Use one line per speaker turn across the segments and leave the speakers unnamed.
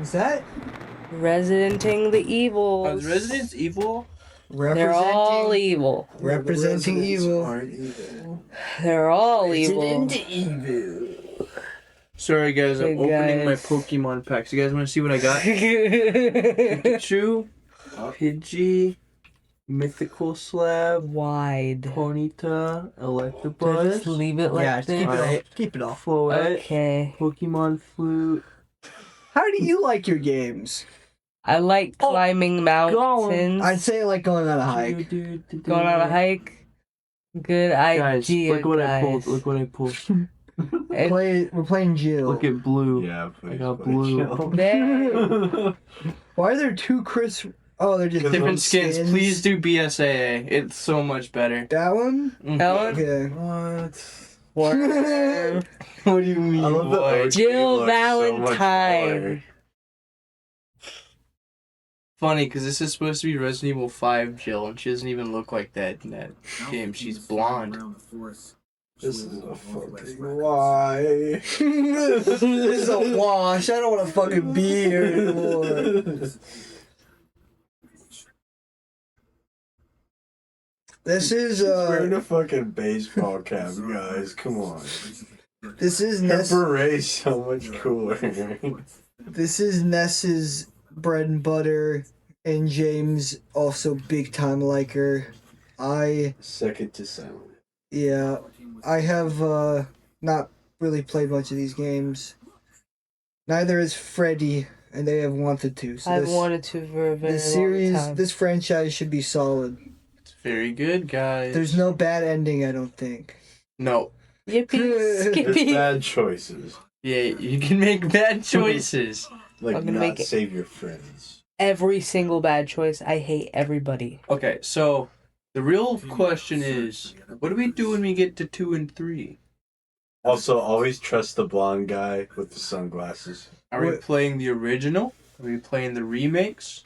Is that
Residenting the evil.
Is Resident Evil?
They're all evil.
Representing evil.
Aren't evil.
They're all evil.
Resident Evil.
Sorry guys, I'm opening my Pokemon packs. You guys want to see what I got? Pikachu, Pidgey, Mythical Slab,
Wide.
Ponyta,
Do I
Electabuzz.
just leave it like
Yeah,
this?
keep it off.
Floette,
Okay.
Pokemon Flute.
How do you like your games?
I like climbing mountains.
I'd say like going on a hike.
Going on a hike. Good
Guys,
idea.
look what I pulled. Look what I pulled.
We're playing Jill.
Look at blue.
Yeah,
I got blue.
Dang.
Why are there two Chris? Oh, they're just
Different skins. Please do BSAA. It's so much better.
That one?
That one?
Okay.
What?
What do you mean?
I love the OG
Jill
looks so much
Valentine.
taller.
Funny, because this is supposed to be Resident Evil 5 Jill, and she doesn't even look like that in that game. She's blonde.
This is a fucking why.
This is a wash. I don't want to fucking be here anymore. This is
Wearing a fucking baseball cap, guys. Come on.
this is
Her
Ness.
beret's so much cooler.
This is Ness's bread and butter, and James also big time liker.
Second to silent.
Yeah, I have not really played much of these games. Neither has Freddy, and they have wanted to. So
I've wanted to for a very
this
long
series,
time.
this franchise should be solid.
It's very good, guys.
There's no bad ending, I don't think.
No.
Yippee,
There's
skippy.
bad choices.
Yeah, you can make bad choices.
Like
I'm gonna
not
make it-
save your friends.
Every single bad choice. I hate everybody.
Okay, so the real question is, what do we do when we get to 2 and 3?
Also, always trust the blonde guy with the sunglasses.
Are we
What-
playing the original? Are we playing the remakes?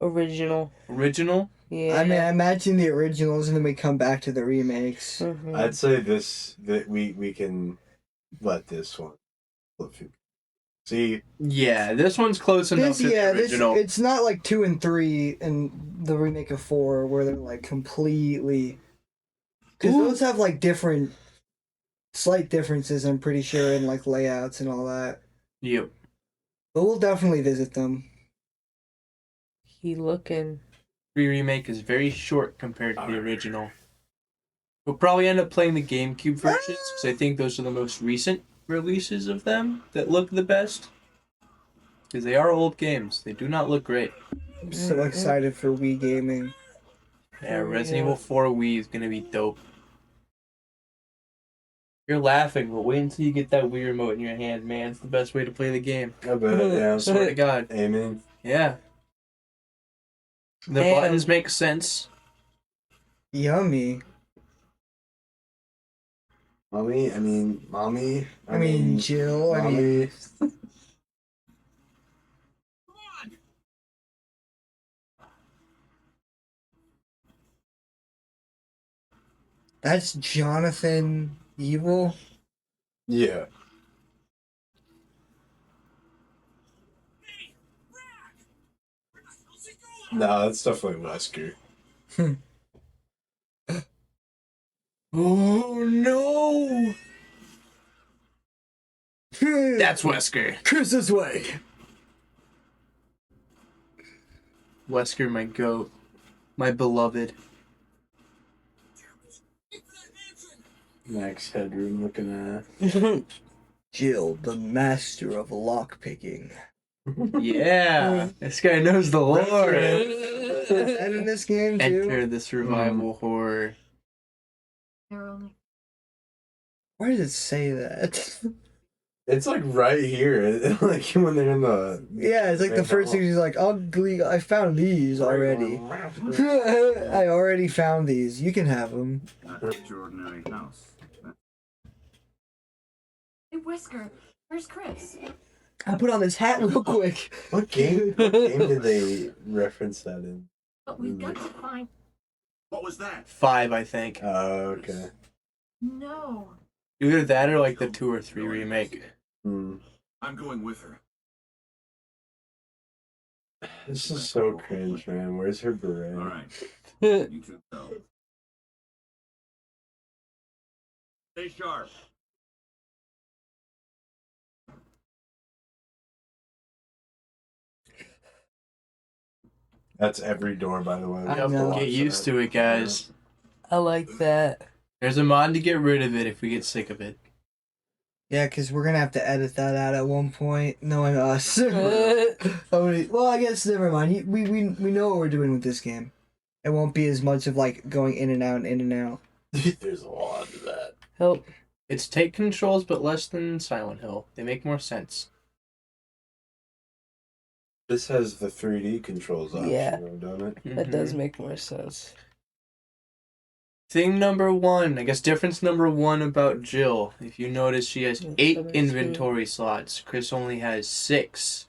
Original.
Original?
Yeah.
I mean, I imagine the originals, and then we come back to the remakes.
Mhm.
I'd say that we can let this one flip through. See,
Yeah, this one's close enough to the original.
it's not like 2 and 3 and the remake of 4 where they're like completely. Because
Ooh.
those have like different, slight differences, I'm pretty sure, in like layouts and all that.
Yep.
But we'll definitely visit them.
He looking.
3 remake is very short compared to the original. We'll probably end up playing the GameCube versions because I think those are the most recent releases of them that look the best. Because they are old games. They do not look great.
I'm so excited for Wii gaming.
Yeah, Resident Evil 4 Wii is going to be dope. You're laughing, but wait until you get that Wii remote in your hand, man. It's the best way to play the game.
I bet, yeah.
Swear to God.
Amen.
Yeah. The
Damn.
buttons make sense.
Yummy.
Mommy.
I mean, Jill. I mean,
Mommy.
that's Jonathan Evil.
Yeah. No, that's definitely Wesker.
Oh no! That's Wesker.
Chris's way.
Wesker, my goat. My beloved.
Max Headroom looking at.
Jill, the master of lockpicking.
Yeah! This guy knows the lore.
And in this game too.
Enter the survival horror.
Why does it say that?
It's like right here. Like when they're in the.
Yeah, it's like the first thing he's like, ugly. I found these already. I already found these. You can have them.
Extraordinary house.
Hey, Whisker, where's Chris?
I put on this hat real quick.
What game did they reference that in?
But we've got to find.
What was that?
5, I think.
Oh, okay.
No.
Either that or like the 2 or 3 remake.
Hmm.
I'm going with her.
This is so cringe, man. Where's her beret?
All right. You two go. Stay sharp.
That's every door, by the way.
I know.
Get used to it, guys.
I like that.
There's a mod to get rid of it if we get sick of it.
Yeah, because we're gonna have to edit that out at one point, knowing us.
Uh,
Well, I guess never mind. We know what we're doing with this game. It won't be as much of like going in and out and in and out.
There's a lot of that.
Help.
It's take controls, but less than Silent Hill. They make more sense.
This has the 3D controls option,
Yeah.
don't it?
That does
Mhm.
make more sense.
Thing number one, I guess difference number one about Jill. If you notice, she has 8 inventory slots. Chris only has 6.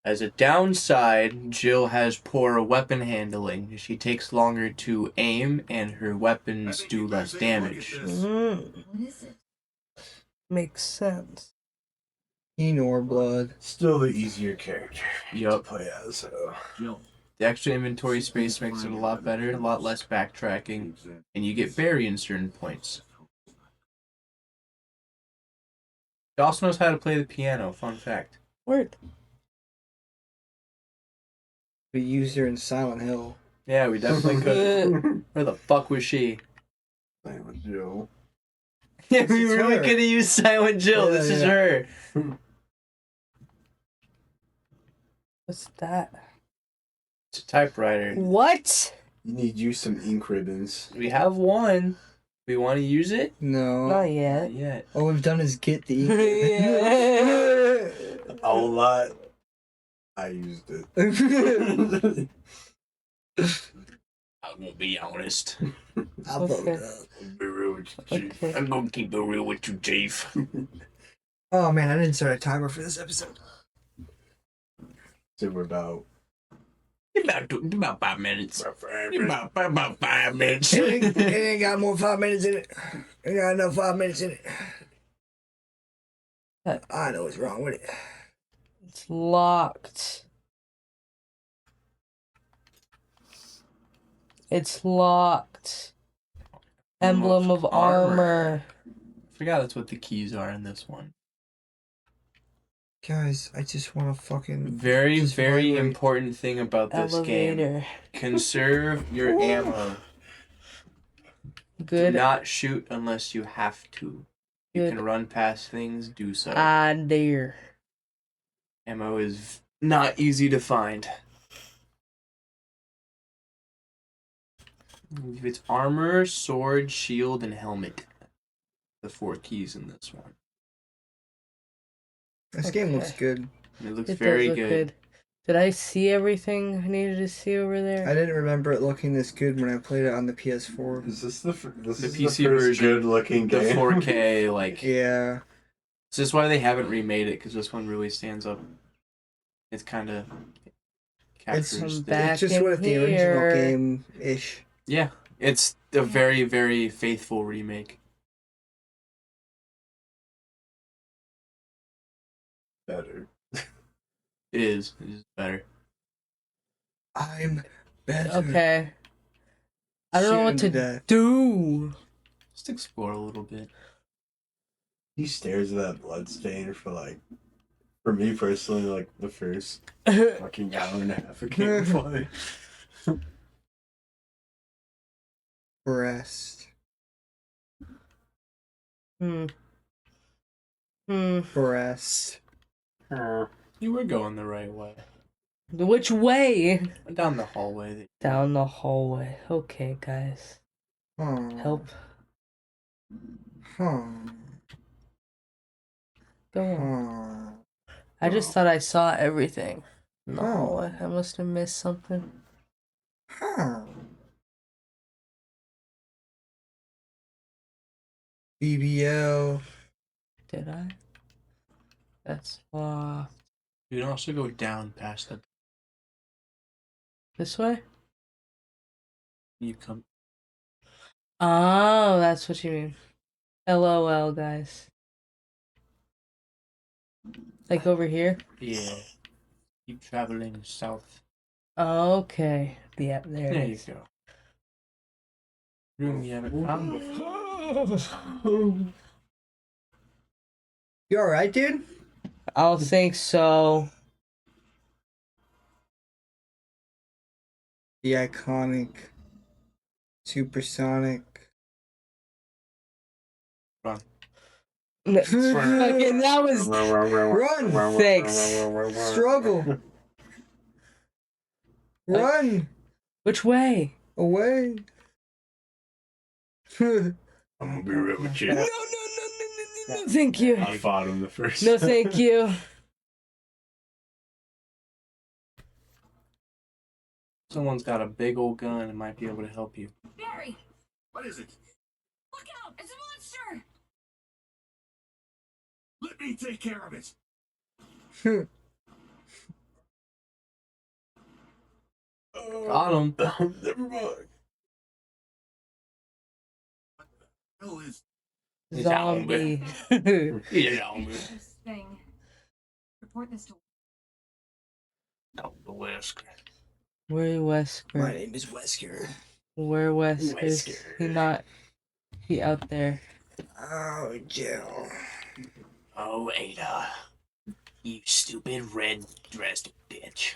As a downside, Jill has poor weapon handling. She takes longer to aim, and her weapons do less damage.
Mm,
What is it?
makes sense.
Enor blood.
Still the easier character to
Yup.
play as. So.
Jill.
The extra inventory space makes it a lot better, a lot less backtracking, and you get berry in certain points. She also knows how to play the piano, fun fact.
Word.
We used her in Silent Hill.
Yeah, we definitely could. Where the fuck was she?
Playing with Jill.
Yeah, we
is
really
her.
could have used Silent Jill.
Yeah,
This is
yeah.
her.
What's that?
It's a typewriter.
What?
You need use some ink ribbons.
We have one. We want to use it?
No.
Not
Not
yet.
yet.
All we've done is get the
A lot. I used it.
I'm gonna be honest.
I vote
Okay.
up.
Be real with you, Chief.
Okay.
I'm gonna keep it real with you, Chief.
Oh man, I didn't start a timer for this episode.
So we're about
About 5 minutes.
about
About 5 minutes.
It ain't got more 5 minutes in it. It got enough 5 minutes in it. I know what's wrong with it.
It's locked. It's locked. Emblem of armor.
I forgot that's what the keys are in this one.
Guys, I just want to fucking...
Very,
Just
very
vibrate.
important thing about this game.
Elevator.
Conserve your ammo. Do
Good
not shoot unless you have to. You
Good.
can run past things, do so.
idea.
Ammo is not easy to find. It's armor, sword, shield, and helmet. The 4 keys in this one.
This game looks good.
And it looks
It
very
does look
good.
Did I see everything I needed to see over there?
I didn't remember it looking this good when I played it on the PS4.
Is this the
The
is
PC
the first
version,
good looking
The
game?
4K, like,
Yeah.
this is why they haven't remade it, because this one really stands up. It's kind of captures
I'm
the...
back.
It's just
in
what the original
here.
game-ish.
Yeah, it's a very, very faithful remake.
Better.
It is better.
I'm better.
Okay. I don't know what
Shooting
to
death.
do.
Just explore a little bit.
He stares at that blood stain for me personally, like the first fucking hour and a half of gameplay.
Breast.
Hmm.
Breast.
You were going the right way.
Which way?
Down the hallway.
Down the hallway. Okay, guys.
Oh.
Help.
Huh.
Go on.
Huh.
I just thought I saw everything in the
Oh.
hallway. I must have missed something.
Huh. BBL.
Did I? That's locked.
You can also go down past the...
This way?
You come...
Oh, that's what you mean. LOL, guys. Like over here?
Yeah. Keep traveling south.
Okay. Yeah, there
There
it
you
is.
go. Room you haven't found before.
You alright, dude?
I don't think so.
The iconic supersonic.
Fucking, that was
Run!
thanks.
Struggle! Run!
Which way?
Away!
I'm gonna be real with you.
No, thank you.
I fought him the first
No,
time.
thank you.
Someone's got a big old gun and might be able to help you.
Barry,
What is it?
look out! It's a monster!
Let me take care of it.
Got him.
Never mind.
Hell is
Zombie.
This thing. Report this to.
Out the whisk.
Where
My
Wesker?
name is Wesker.
Where Wesker?
Wesker.
He not. He out there.
Oh, Jill.
Oh, Ada. You stupid red-dressed bitch.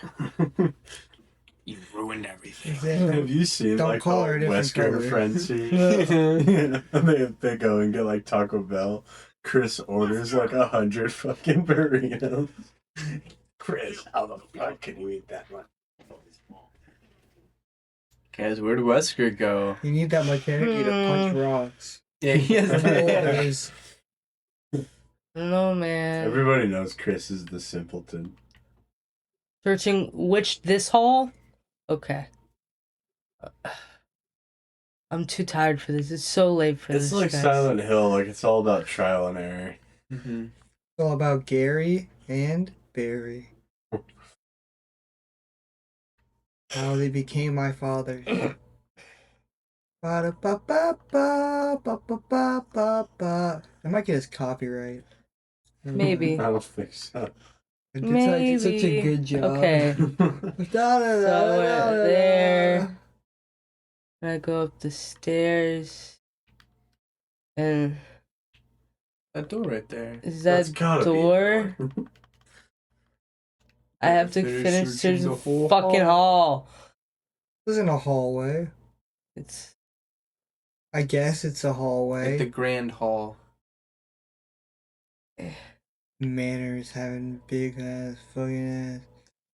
You ruined everything.
Have you seen
Don't
like
call
the
her a different
Wesker
color.
and Friends scene? they go and get like Taco Bell. Chris orders like 100 fucking burritos. Chris, how the fuck can you eat that much?
Guys, where'd Wesker go?
You need that much energy to punch rocks.
Yeah, he has
Boulders.
No, man.
Everybody knows Chris is the simpleton.
Searching this hall? Okay. I'm too tired for this. It's so late for
It's
this,
like
guys.
Silent Hill, like it's all about trial and error.
Mm-hmm.
It's all about Gary and Barry. How they became my fathers. Ba-da-ba-ba-ba, I might get his copyright.
Maybe.
I don't think so.
I did such a
Maybe.
good job.
Okay. So I went there. And I go up the stairs. And
That door right there.
is
That's
that
gotta be
door?
the door.
I have to
Finish
finish
searching
searching
the
the
whole
fucking hall.
This isn't a hallway.
It's
I guess it's a hallway.
Like the Grand Hall.
Manners having big ass fucking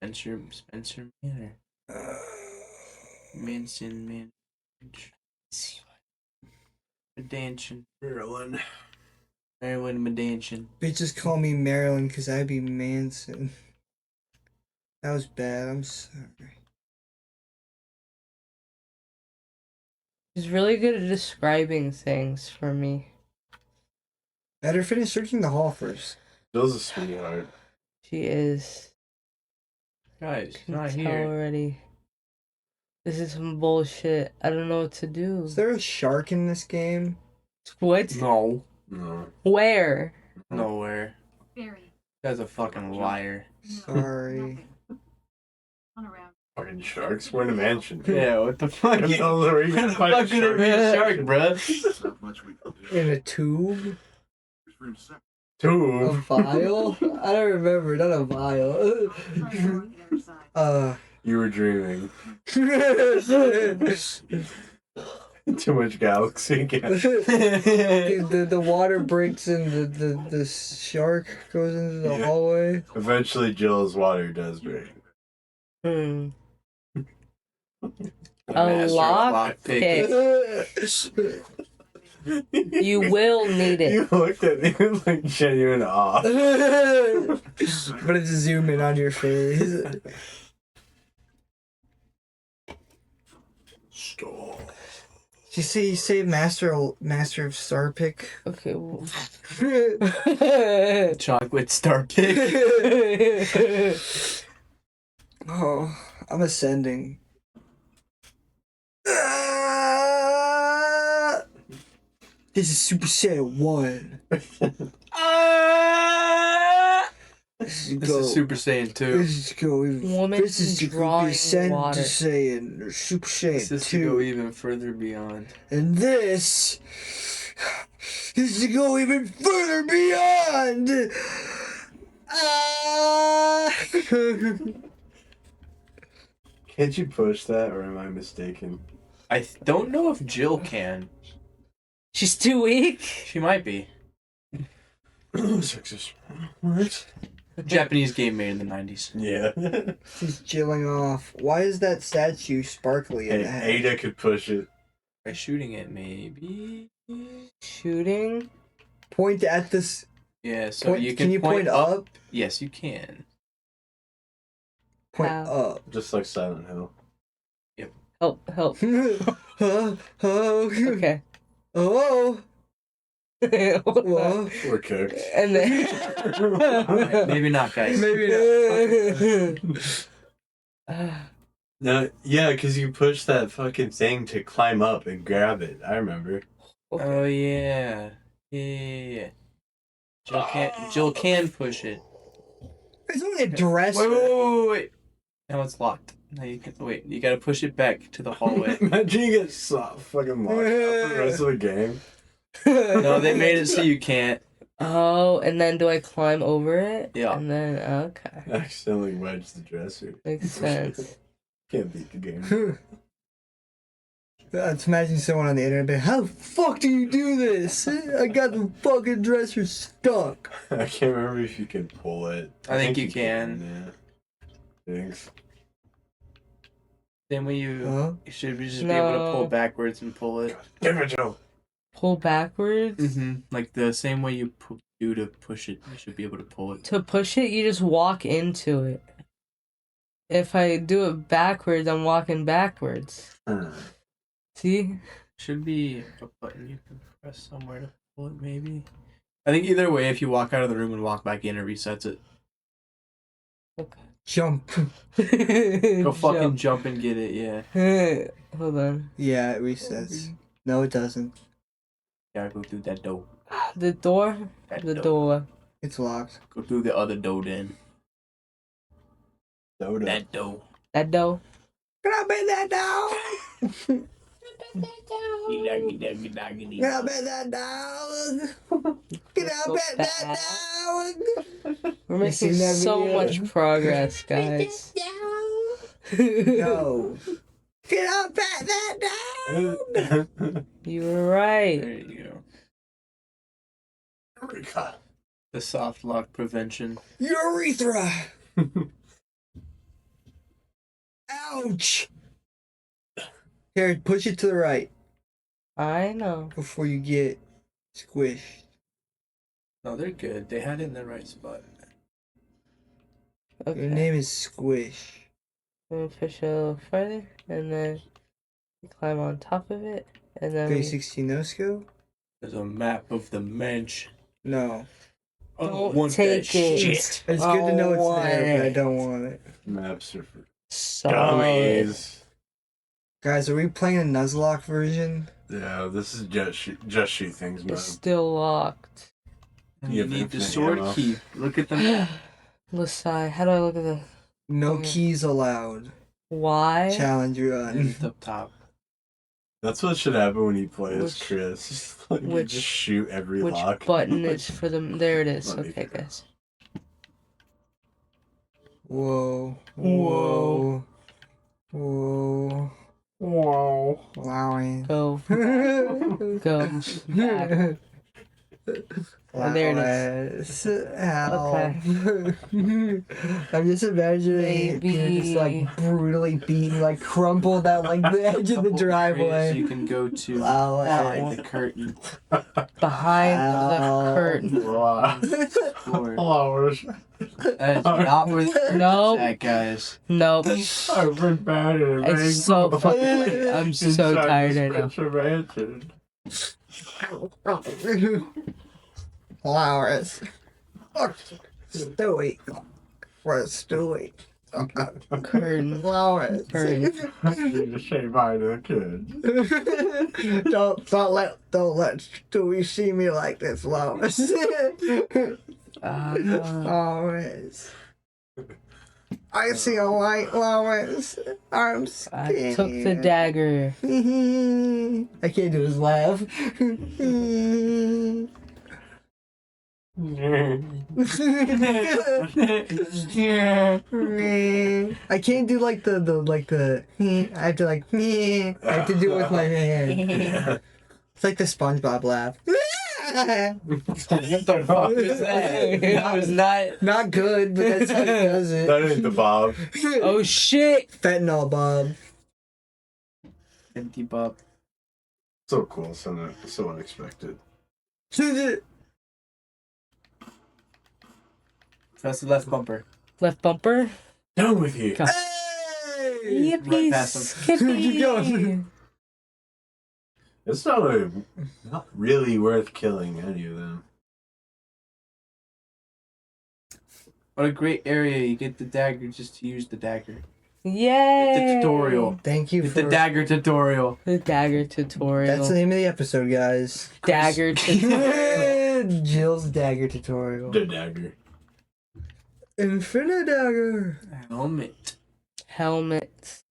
Spencer Manor.
ass.
Mansion, man. Madantion.
Maryland.
Maryland Madantion.
Bitches call me Marilyn because I be Manson. That was bad. I'm sorry.
She's really good at describing things for me.
Better finish searching the hall first.
Bill's a sweetheart.
She is.
Guys,
Can
not
tell
here.
already. This is some bullshit. I don't know what to do.
Is there a shark in this game?
What?
No.
No.
Where?
Nowhere.
Barry.
That's a fucking liar.
No,
Sorry.
nothing. On around.
Fucking sharks. We're in a mansion.
Yeah, what the fuck?
Where the hell are you
Where
gonna
the
find
fuck could it be a shark, bruh?
not much we can do.
In a tube?
For himself.
A
Two.
vial? I don't remember. Not a vial.
Try to walk the other side.
You were dreaming. Too much galaxy gas.
the water breaks and the shark goes into the
Yeah.
hallway.
Eventually, Jill's water does break.
Hmm.
Master of
lockpick. You will need it.
You looked at me with like genuine awe.
But it's a zoom in on your face.
Stop.
You say master of Starpick?
Okay. Well.
Chocolate star pick.
Oh, I'm ascending. This is Super Saiyan 1.
This
go.
is Super Saiyan 2.
This is go even.
Woman
This is to
drawing
descend
water.
to Saiyan or Super
This
Saiyan
is to go
2.
even further beyond.
And this is to go even further beyond. Ah!
Can't you push that, or am I mistaken?
I don't know if Jill can.
She's too weak.
She might be.
Sexist. What?
Japanese game made in the 90s.
Yeah.
She's jilling off. Why is that statue sparkly in
Hey,
the head?
Ada could push it.
By shooting it, maybe.
Shooting.
Point at this.
Yeah, so
Point,
you
can you point up?
Yes, you can.
Point
How?
up.
Just like Silent Hill.
Help.
Oh.
Okay.
Oh. Whoa.
We're cooked.
And then.
Alright, maybe not, guys.
Maybe not.
No, yeah, because you push that fucking thing to climb up and grab it. I remember.
Oh, yeah. Yeah. Jill can push it.
It's only a dresser.
Wait. Now it's locked. Now you can wait. You gotta push it back to the hallway.
Imagine you get fucking locked up for the rest of the game.
No, they made it so you can't.
Oh, and then do I climb over it?
Yeah.
And then, okay.
Accidentally wedge the dresser.
Makes sense.
Can't beat the game.
Let's imagine someone on the internet being, how the fuck do you do this? I got the fucking dresser stuck.
I can't remember if you can pull it.
I think you can.
Yeah. Thanks.
Then when you
Huh?
should just be able to pull
No.
backwards and pull it.
Damn it, Joe.
Pull backwards.
Mm-hmm. Like the same way you do to push it, you should be able to pull it.
To push it, you just walk into it. If I do it backwards, I'm walking backwards. See?
Should be a button you can press somewhere to pull it, maybe. I think either way, if you walk out of the room and walk back in, it resets it.
Okay.
Jump.
Go fucking jump and get it, yeah.
Hold on.
Yeah, it resets. No, it doesn't.
Gotta go through that door.
The door?
That
The door.
It's locked.
Go through the other door then.
Dodo.
That door.
That door?
Can I bet that down? Can I bet that down? Can I bet that down?
We're
You
making
seen that
so
video?
much progress, guys.
No. Can I bet that down?
You were right.
There you go.
Eureka.
The soft lock prevention.
Urethra! Ouch! Here, push it to the right
I know.
before you get squished.
No, they're good. They had it in the right spot.
Okay.
Your name is Squish.
I'm gonna push a little further, and then climb on top of it, and then we...
360 no scope?
There's a map of the mansion.
No.
I
Don't
want
take
that
it.
shit.
It's good to know it's there, but I don't want it.
Maps are for
Solid.
dummies.
Guys, are we playing a Nuzlocke version?
Yeah, this is just shoot things, man.
It's still locked.
And
You
you
have
need the
infinite
sword
ammo.
key. Look at the map.
Lasai, how do I look at the...
No
Okay.
keys allowed.
Why?
Challenge run.
It's up top.
That's what should happen when you play as
Which-
Chris. Like, you
which-
just shoot every
Which
lock.
button is for the... There it is.
Let me
Okay,
figure it
guys.
Whoa.
Whoa.
Whoa.
Wow.
Wowing.
Go. Go. Back. There it
is. Ow.
Okay.
I'm just imagining Peter just like brutally beaten, like crumpled at like the edge of the
So
driveway.
you can go to
Ow.
behind the curtain.
Behind
Ow.
the curtain.
Wow.
Floor.
Flowers.
That is not where the curtain's
Nope.
at, guys.
Nope.
I've been bad at
It's so fucking... I'm so tired right now.
Flowers. Stewie. For Stewie.
Curtain.
Flowers.
Curtain.
You just say bye to the kids.
don't let Stewie see me like this, Flowers. Flowers. I see a white Lois. I'm scared.
I took the dagger.
I can't do his laugh. I can't do like the I have to like I have to do it with my hand. It's like the SpongeBob laugh.
What the fuck is that? That was not.
Not good, but that's how he does it.
That ain't the Bob.
Oh shit!
Fentanyl Bob.
Empty Bob.
So cool, so unexpected.
That's the left bumper.
Left bumper.
Down with you.
Go.
Hey!
Yippee!
past him.
Skippy!
Keep going.
It's not really worth killing any of them.
What a great area. You get the dagger just to use the dagger.
Yay!
The tutorial.
Thank you
Get
for
the dagger tutorial.
The dagger tutorial.
That's the name of the episode, guys.
Dagger tutorial.
Jill's dagger tutorial.
The dagger.
Infinite dagger.
Helmet.
Helmets.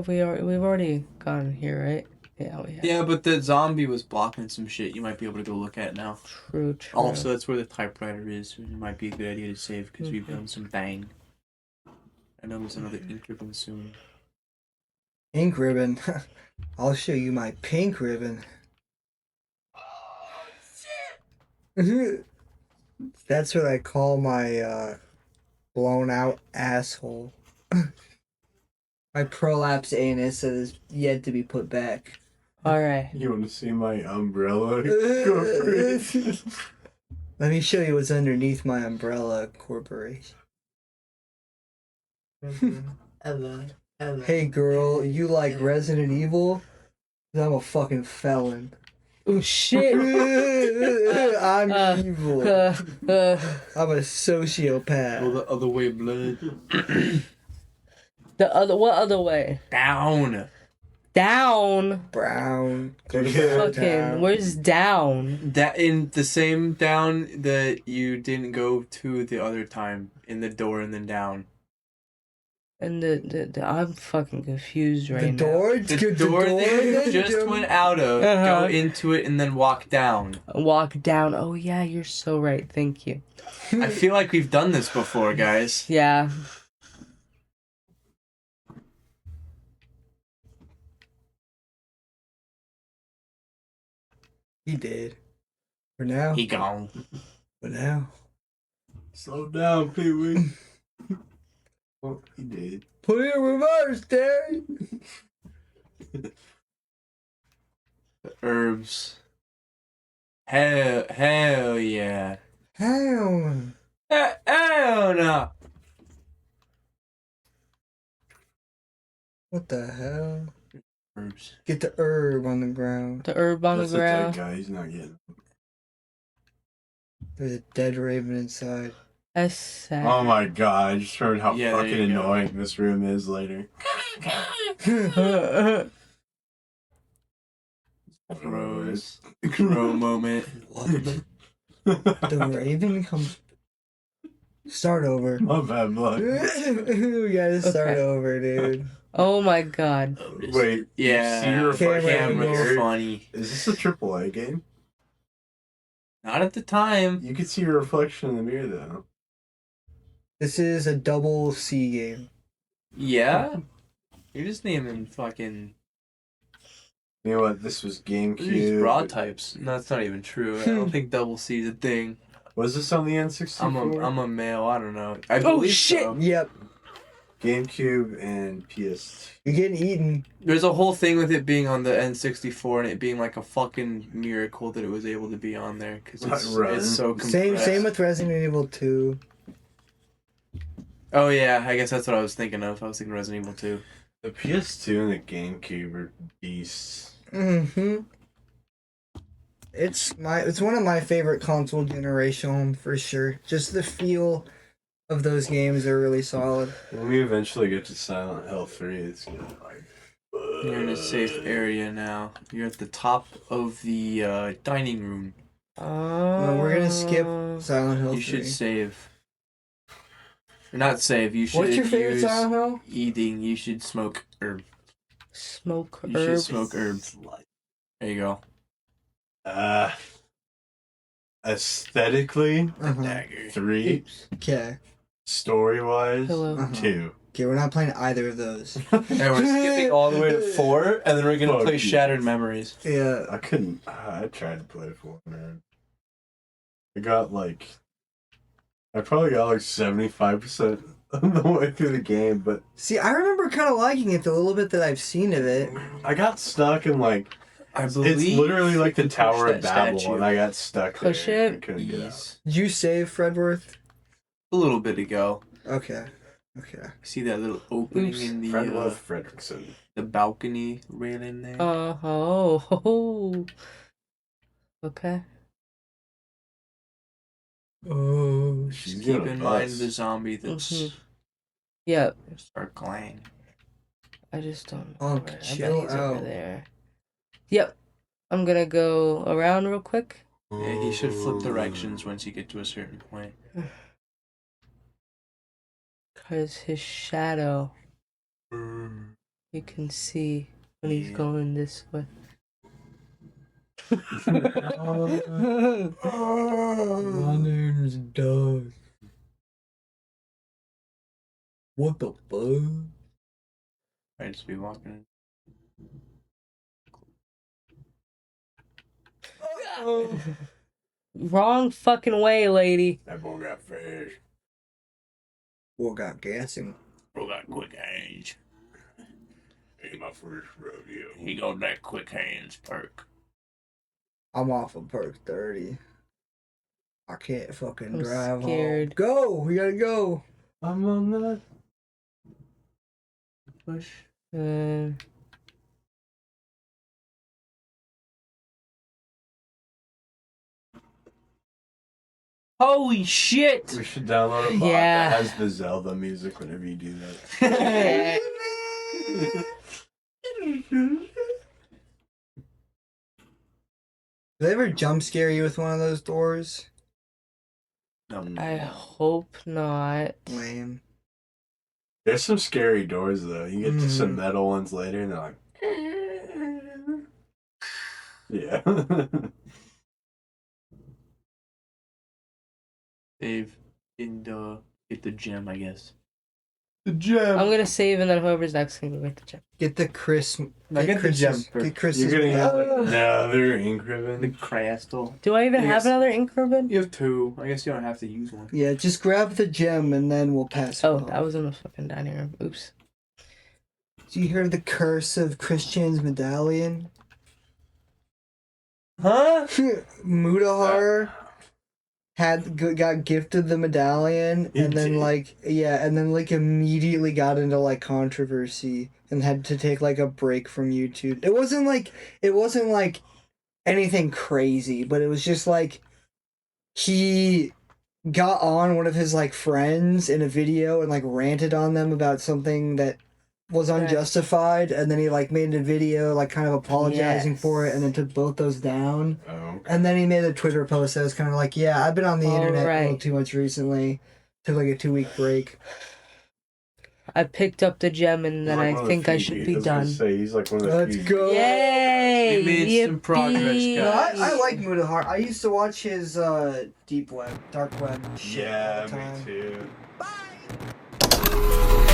We've already gone here, right? Yeah, we have.
Yeah, but the zombie was blocking some shit you might be able to go look at now.
True.
Also, that's where the typewriter is. It might be a good idea to save because we've done some bang. I know there's another ink ribbon soon.
Ink ribbon. I'll show you my pink ribbon. That's what I call my blown out asshole. My prolapse anus that is yet to be put back.
Alright.
You want to see my umbrella? Go for it.
Let me show you what's underneath my umbrella corporation.
Hello.
Hey girl, you like Resident Evil? 'Cause I'm a fucking felon.
Oh shit!
I'm evil. I'm a sociopath.
Go the other way, blood.
What other way?
Down.
Down.
Brown.
Fucking. Where's down?
That in the same down that you didn't go to the other time. In the door and then down.
And the I'm fucking confused right
The
now.
door?
The door that you just went out of.
Uh-huh.
Go into it and then walk down.
Walk down. Oh yeah, you're so right. Thank you.
I feel like we've done this before, guys.
Yeah.
He did. For now.
He gone.
For now.
Slow down, Pee Wee. Well, he did.
Put it in reverse, Terry.
The herbs. Hell yeah.
Hell.
Hell no.
What the hell?
Herbs.
Get the herb on the ground.
The herb on
That's
the
the dead
ground.
guy. He's not getting.
There's a dead raven inside.
That's sad.
Oh my god! I just heard how
Yeah, there
fucking
you go.
annoying this room is later.
Crows. Crow moment.
The raven comes. Start over.
My bad blood.
We gotta start
Okay.
over, dude.
Oh my god.
Wait.
Yeah.
See your
Camera
Camera's
angle.
funny.
Is this a AAA game?
Not at the time.
You can see your reflection in the mirror though.
This is a double C game.
Yeah? You're just naming fucking
You know what? This was
these
GameCube.
broad types. No, that's not even true. I don't think double C is a thing.
Was this on the N64?
I'm a male. I don't know. I
Oh,
believe
shit.
so.
Yep.
GameCube and PS.
You're getting eaten.
There's a whole thing with it being on the N64 and it being like a fucking miracle that it was able to be on there because
Right.
it's so compressed.
Same with Resident Evil 2.
Oh yeah, I guess that's what I was thinking of. I was thinking Resident Evil 2.
The PS2 and the GameCube are beasts.
Mm-hmm. It's one of my favorite console generation for sure. Just the feel of those games are really solid.
When we eventually get to Silent Hill 3, it's gonna be like.
You're in a safe area now. You're at the top of the dining room.
Oh.
No, we're gonna Silent Hill 3.
You should save. Or not save. You should
What's your favorite
use
Silent Hill?
eating. You should smoke herb.
Smoke
You should
herbs.
smoke herbs. There you go.
Aesthetically,
Dagger.
3.
Okay.
Story wise,
Pillow.
2.
Okay, we're not playing either of those.
And we're skipping all the way to 4, and then we're gonna
Fuck
play
you.
Shattered Memories.
Yeah.
I couldn't. I tried to play 4, man. I got like. I probably got like 75% of the way through the game, but
See, I remember kind of liking it the little bit that I've seen of it.
I got stuck in like.
I believe
It's literally like the
you can
Tower
push
of
that
Babel,
statue.
and I got stuck
Push
there.
it.
I couldn't get out.
Yes.
Did you save Fredworth?
A little bit ago.
Okay. Okay.
See that little opening
Oops.
in the
Fredworth Fredrickson.
the balcony railing there?
Oh. Okay.
Oh.
She's
Just keep
gonna
in mind
bust.
the zombie that's
Mhm. Yep.
start clang.
I just don't know.
Oh,
where- I bet
chill
he's
out.
over there. Yep. I'm gonna go around real quick.
Yeah, he should flip directions once you get to a certain point.
Because his shadow, you can see when he's
Yeah.
going this way.
My name's Doug. What the fuck?
I'd just be walking.
Wrong fucking way, lady.
That boy got fish.
What got gassing?
Bro got quick hands.
Ain't my first rodeo.
He got that quick hands perk.
I'm off of perk 30. I can't fucking
I'm
drive
scared.
home. Go! We gotta go!
I'm on that.
Push. Holy shit!
We should download a bot
Yeah.
that has the Zelda music whenever you do that.
Do they ever jump scare you with one of those doors?
I hope not.
Lame.
There's some scary doors though. You get to some
Mhm.
metal ones later, and they're like, yeah.
Save and get the gem, I guess.
The gem.
I'm gonna save and then whoever's next can go get the gem.
Get the Chris.
Now get the
Chris's-
gem first.
Get Chris's.
You're gonna have another ink
The
ribbon.
crystal.
Do I even
Yes.
have another ink ribbon?
You have 2. I guess you don't have to use one.
Yeah, just grab the gem and then we'll pass it
Oh,
on.
that was in the fucking dining room. Oops.
Do you hear the curse of Christian's medallion?
Huh?
Mudahar got gifted the medallion
He
and then
did.
immediately got into like controversy and had to take like a break from YouTube. It wasn't like anything crazy, but it was just like he got on one of his like friends in a video and like ranted on them about something that was
Right.
unjustified, and then he like made a video like kind of apologizing for it and then took both those down.
Oh.
And then he made a Twitter post that was kind of like, yeah, I've been on the internet a little
Alright.
too much recently. Took like a 2-week break.
I picked up the gem and then I think I should be done.
Say, he's like one of the
Let's
few-
go.
Yay!
We made some progress,
Yippee!
No,
guys.
I like Mudahar. I used to watch his deep web, dark web shit all
Yeah,
the time.
me too.
Bye.